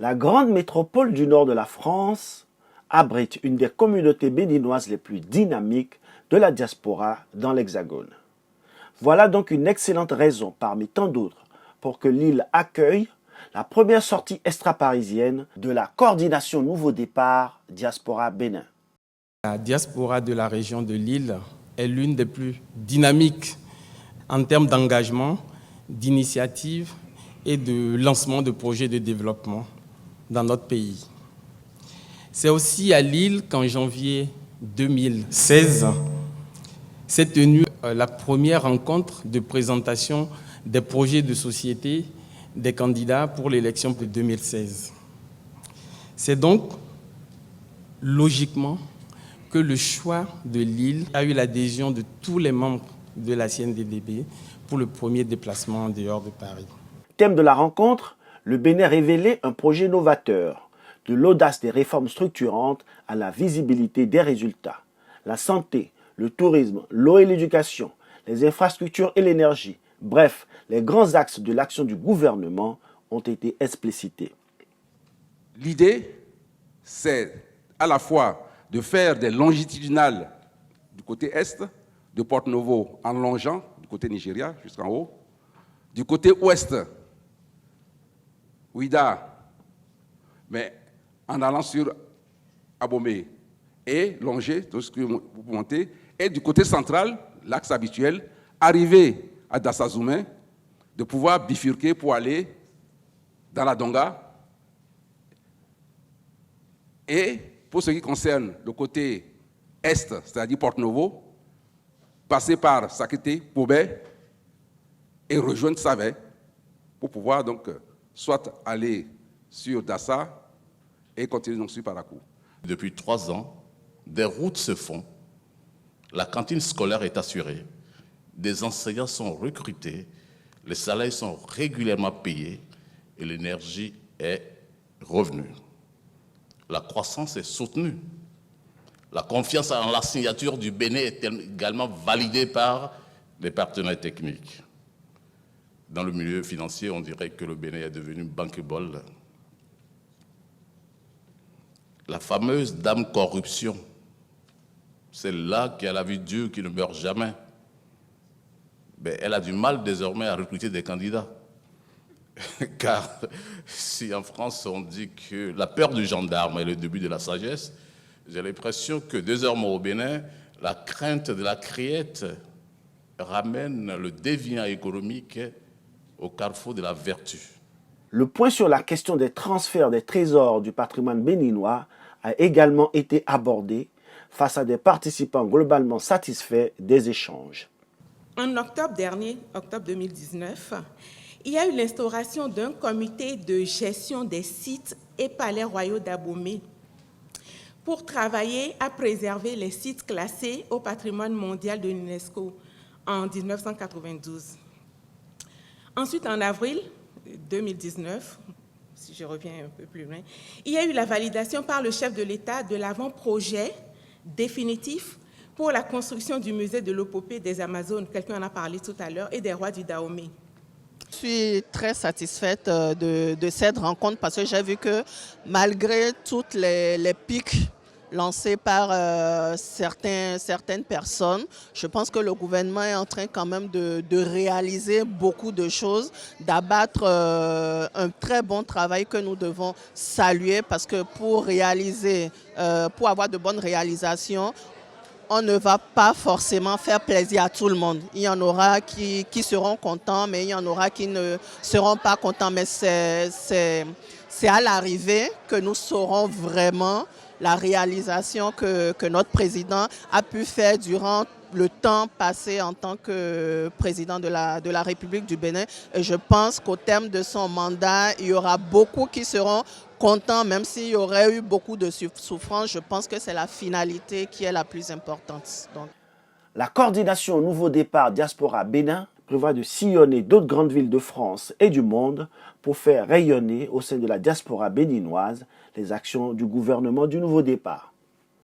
La grande métropole du nord de la France abrite une des communautés béninoises les plus dynamiques de la diaspora dans l'Hexagone. Voilà donc une excellente raison parmi tant d'autres pour que Lille accueille la première sortie extra-parisienne de la coordination Nouveau Départ Diaspora Bénin. La diaspora de la région de Lille est l'une des plus dynamiques en termes d'engagement, d'initiative et de lancement de projets de développement dans notre pays. C'est aussi à Lille qu'en janvier 2016 s'est tenue la première rencontre de présentation des projets de société des candidats pour l'élection de 2016. C'est donc logiquement que le choix de Lille a eu l'adhésion de tous les membres de la CNDDB pour le premier déplacement en dehors de Paris. Thème de la rencontre, le Bénin révélait un projet novateur, de l'audace des réformes structurantes à la visibilité des résultats. La santé, le tourisme, l'eau et l'éducation, les infrastructures et l'énergie, bref, les grands axes de l'action du gouvernement ont été explicités. L'idée, c'est à la fois de faire des longitudinales du côté est, de Porto-Novo en longeant, du côté Nigeria jusqu'en haut, du côté ouest, Ouida, mais en allant sur Abomey, et longer, tout ce que vous montez, et du côté central, l'axe habituel, arriver à Dassazoumé, de pouvoir bifurquer pour aller dans la Donga. Et pour ce qui concerne le côté est, c'est-à-dire Porto-Novo, passer par Sakété, Pobé, et rejoindre Savé, pour pouvoir donc soit aller sur Dassa et continuer donc sur Parakou. Depuis 3 ans, des routes se font, la cantine scolaire est assurée, des enseignants sont recrutés, les salaires sont régulièrement payés et l'énergie est revenue. La croissance est soutenue. La confiance en la signature du Bénin est également validée par les partenaires techniques. Dans le milieu financier, on dirait que le Bénin est devenu bankable. La fameuse dame corruption, celle-là qui a la vie dure, qui ne meurt jamais, ben, elle a du mal désormais à recruter des candidats. Car si en France on dit que la peur du gendarme est le début de la sagesse, j'ai l'impression que désormais au Bénin, la crainte de la criette ramène le déviant économique au carrefour de la vertu. Le point sur la question des transferts des trésors du patrimoine béninois a également été abordé face à des participants globalement satisfaits des échanges. En octobre dernier, octobre 2019, il y a eu l'instauration d'un comité de gestion des sites et palais royaux d'Abomey pour travailler à préserver les sites classés au patrimoine mondial de l'UNESCO en 1992. Ensuite, en avril 2019, si je reviens un peu plus loin, il y a eu la validation par le chef de l'État de l'avant-projet définitif pour la construction du musée de l'Opopée des Amazones, quelqu'un en a parlé tout à l'heure, et des rois du Dahomey. Je suis très satisfaite de cette rencontre parce que j'ai vu que malgré toutes les pics lancés par certaines personnes, je pense que le gouvernement est en train quand même de réaliser beaucoup de choses, d'abattre un très bon travail que nous devons saluer parce que pour avoir de bonnes réalisations, on ne va pas forcément faire plaisir à tout le monde. Il y en aura qui seront contents, mais il y en aura qui ne seront pas contents. Mais c'est à l'arrivée que nous saurons vraiment la réalisation que notre président a pu faire durant le temps passé en tant que président de la République du Bénin. Et je pense qu'au terme de son mandat, il y aura beaucoup qui seront contents, même s'il y aurait eu beaucoup de souffrance. Je pense que c'est la finalité qui est la plus importante. Donc. La coordination Nouveau Départ Diaspora Bénin prévoit de sillonner d'autres grandes villes de France et du monde pour faire rayonner au sein de la diaspora béninoise les actions du gouvernement du Nouveau Départ.